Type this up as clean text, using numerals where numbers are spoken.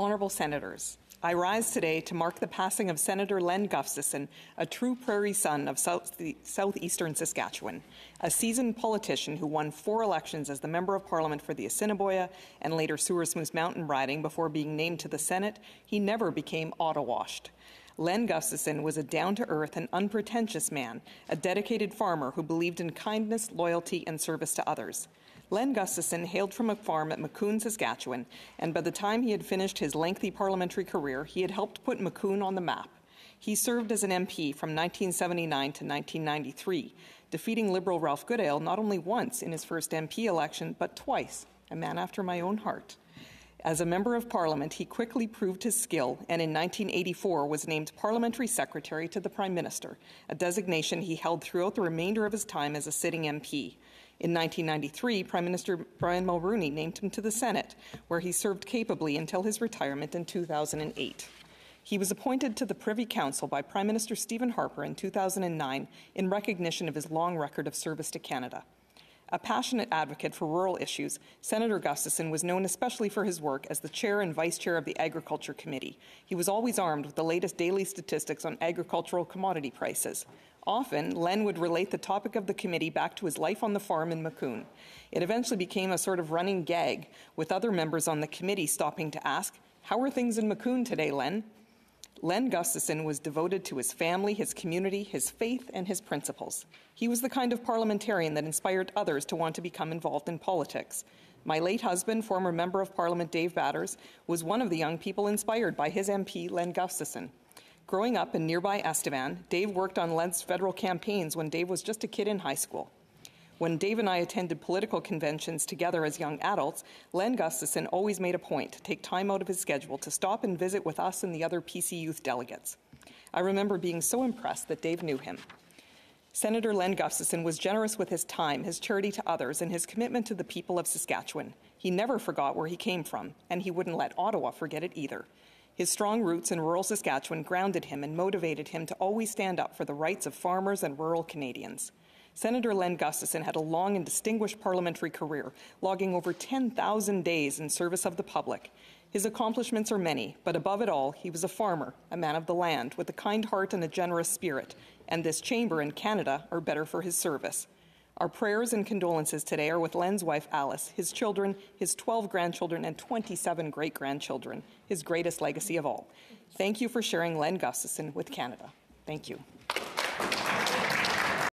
Honourable Senators, I rise today to mark the passing of Senator Len Gustafson, a true Prairie son of southeastern Saskatchewan. A seasoned politician who won 4 elections as the Member of Parliament for the Assiniboia and later Sewers Moose Mountain riding before being named to the Senate, he never became auto-washed. Len Gustafson was a down-to-earth and unpretentious man, a dedicated farmer who believed in kindness, loyalty, and service to others. Len Gustafson hailed from a farm at Makun, Saskatchewan, and by the time he had finished his lengthy parliamentary career, he had helped put Makun on the map. He served as an MP from 1979 to 1993, defeating Liberal Ralph Goodale not only once in his first MP election, but twice, a man after my own heart. As a Member of Parliament, he quickly proved his skill and in 1984 was named Parliamentary Secretary to the Prime Minister, a designation he held throughout the remainder of his time as a sitting MP. In 1993, Prime Minister Brian Mulroney named him to the Senate, where he served capably until his retirement in 2008. He was appointed to the Privy Council by Prime Minister Stephen Harper in 2009 in recognition of his long record of service to Canada. A passionate advocate for rural issues, Senator Gustafson was known especially for his work as the Chair and Vice Chair of the Agriculture Committee. He was always armed with the latest daily statistics on agricultural commodity prices. Often, Len would relate the topic of the committee back to his life on the farm in Makun. It eventually became a sort of running gag, with other members on the committee stopping to ask, "How are things in Makun today, Len?" Len Gustafson was devoted to his family, his community, his faith, and his principles. He was the kind of parliamentarian that inspired others to want to become involved in politics. My late husband, former Member of Parliament Dave Batters, was one of the young people inspired by his MP, Len Gustafson. Growing up in nearby Estevan, Dave worked on Len's federal campaigns when Dave was just a kid in high school. When Dave and I attended political conventions together as young adults, Len Gustafson always made a point to take time out of his schedule to stop and visit with us and the other PC youth delegates. I remember being so impressed that Dave knew him. Senator Len Gustafson was generous with his time, his charity to others, and his commitment to the people of Saskatchewan. He never forgot where he came from, and he wouldn't let Ottawa forget it either. His strong roots in rural Saskatchewan grounded him and motivated him to always stand up for the rights of farmers and rural Canadians. Senator Len Gustafson had a long and distinguished parliamentary career, logging over 10,000 days in service of the public. His accomplishments are many, but above it all, he was a farmer, a man of the land, with a kind heart and a generous spirit, and this chamber and Canada are better for his service. Our prayers and condolences today are with Len's wife, Alice, his children, his 12 grandchildren, and 27 great-grandchildren, his greatest legacy of all. Thank you for sharing Len Gustafson with Canada. Thank you.